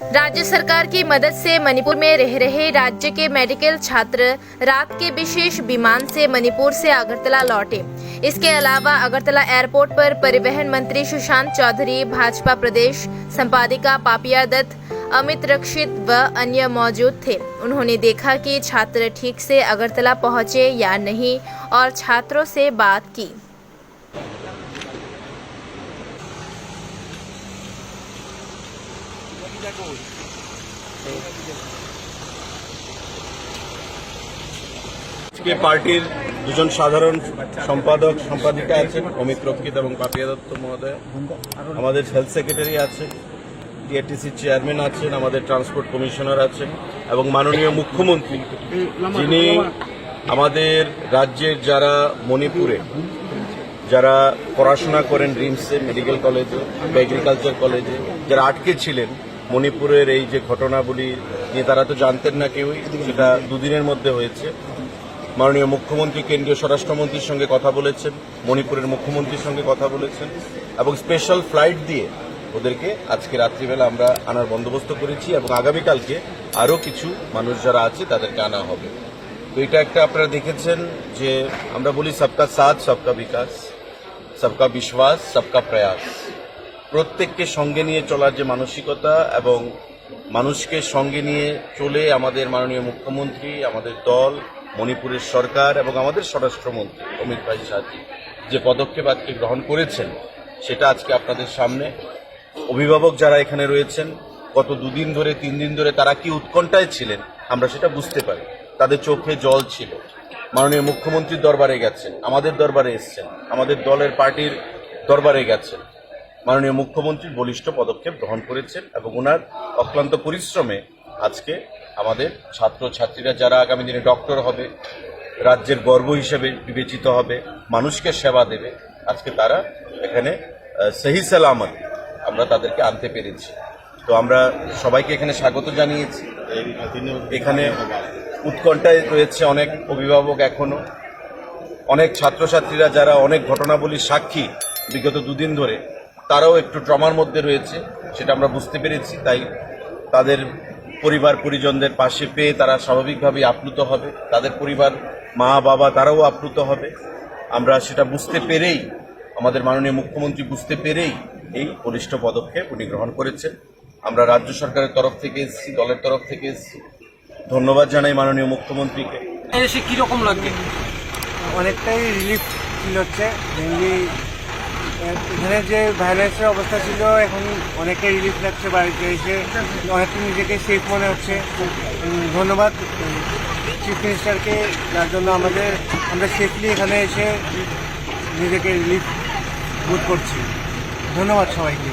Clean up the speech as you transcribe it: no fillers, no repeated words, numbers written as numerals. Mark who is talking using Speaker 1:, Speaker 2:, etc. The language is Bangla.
Speaker 1: राज्य सरकार की मदद से मणिपुर में रह रहे राज्य के मेडिकल छात्र रात के विशेष विमान से मणिपुर से अगरतला लौटे। इसके अलावा अगरतला एयरपोर्ट पर परिवहन मंत्री सुशांत चौधरी, भाजपा प्रदेश संपादिका पापिया दत्त, अमित रक्षित व अन्य मौजूद थे। उन्होंने देखा कि छात्र ठीक से अगरतला पहुंचे या नहीं और छात्रों से बात की।
Speaker 2: আজকে পার্টির দুজন সাধারণ সম্পাদক সম্পাদিকা আছেন, অমিত রক্ষিত এবং পাপিয়া দত্ত মহোদয়, আমাদের হেলথ সেক্রেটারি আছেন, টিআরটিসি চেয়ারম্যান আছেন, আমাদের ট্রান্সপোর্ট কমিশনার আছেন এবং মাননীয় মুখ্যমন্ত্রী, যিনি আমাদের রাজ্যের যারা মণিপুরে যারা পড়াশোনা করেন রিমসে মেডিকেল কলেজে বা এগ্রিকালচার কলেজে, যারা আটকে ছিলেন মণিপুরের এই যে ঘটনাবলী নিয়ে, তারা তো জানতেন না কেউই, সেটা দুদিনের মধ্যে হয়েছে। মাননীয় মুখ্যমন্ত্রী কেন্দ্রীয় স্বরাষ্ট্রমন্ত্রীর সঙ্গে কথা বলেছেন, মণিপুরের মুখ্যমন্ত্রীর সঙ্গে কথা বলেছেন এবং স্পেশাল ফ্লাইট দিয়ে ওদেরকে আজকে রাত্রিবেলা আমরা আনার বন্দোবস্ত করেছি এবং আগামীকালকে আরও কিছু মানুষ যারা আছে তাদেরকে আনা হবে। তো এটা একটা আপনারা দেখেছেন যে আমরা বলি সবকা সাথ সবকা বিকাশ, সবকা বিশ্বাস সবকা প্রয়াস। প্রত্যেককে সঙ্গে নিয়ে চলার যে মানসিকতা এবং মানুষকে সঙ্গে নিয়ে চলে আমাদের মাননীয় মুখ্যমন্ত্রী, আমাদের দল, মণিপুরের সরকার এবং আমাদের স্বরাষ্ট্রমন্ত্রী অমিত ভাই শাহজি যে পদক্ষেপ আজকে গ্রহণ করেছেন, সেটা আজকে আপনাদের সামনে। অভিভাবক যারা এখানে রয়েছেন, গত দুদিন ধরে 3 দিন ধরে তারা কি উৎকণ্ঠায় ছিলেন আমরা সেটা বুঝতে পারি। তাদের চোখে জল ছিল। মাননীয় মুখ্যমন্ত্রীর দরবারে গেছেন, আমাদের দরবারে এসছেন, আমাদের দলের পার্টির দরবারে গেছেন। মাননীয় মুখ্যমন্ত্রী বলিষ্ঠ পদক্ষেপ গ্রহণ করেছেন এবং ওনার অক্লান্ত পরিশ্রমে আজকে আমাদের ছাত্রছাত্রীরা যারা আগামী দিনে ডক্টর হবে, রাজ্যের গর্ব হিসেবে বিবেচিত হবে, মানুষকে সেবা দেবে, আজকে তারা এখানে সহি সালামত আমরা তাদেরকে আনতে পেরেছি। তো আমরা সবাইকে এখানে স্বাগত জানিয়েছি। এখানে উৎকণ্ঠায় রয়েছে অনেক অভিভাবক, এখনো অনেক ছাত্রছাত্রীরা যারা অনেক ঘটনাবলীর সাক্ষী বিগত দুদিন ধরে, তারাও একটু ট্রমার মধ্যে রয়েছে, সেটা আমরা বুঝতে পেরেছি। তাই তাদের পরিবার পরিজনদের পাশে পেয়ে তারা স্বাভাবিকভাবেই আপ্লুত হবে, তাদের পরিবার মা বাবা তারাও আপ্লুত হবে। আমরা সেটা বুঝতে পেরেই, আমাদের মাননীয় মুখ্যমন্ত্রী বুঝতে পেরেই এই বলিষ্ঠ পদক্ষেপ উনি গ্রহণ করেছেন। আমরা রাজ্য সরকারের তরফ থেকে এসেছি, দলের তরফ থেকে এসেছি। ধন্যবাদ জানাই মাননীয় মুখ্যমন্ত্রীকে।
Speaker 3: এসে কীরকম লাগবে?
Speaker 4: অনেকটাই রিলিফ ফিল হচ্ছে। মেনলি এখানে যে ভায়োলেন্সের অবস্থা ছিল, এখন অনেকটাই রিলিফ লাগছে। বাড়িতে এসে অনেকটা নিজেকে সেফ মনে হচ্ছে। ধন্যবাদ চিফ মিনিস্টারকে, যার জন্য আমরা সেফলি এখানে এসে নিজেকে রিলিফ বোধ করছি। ধন্যবাদ সবাইকে।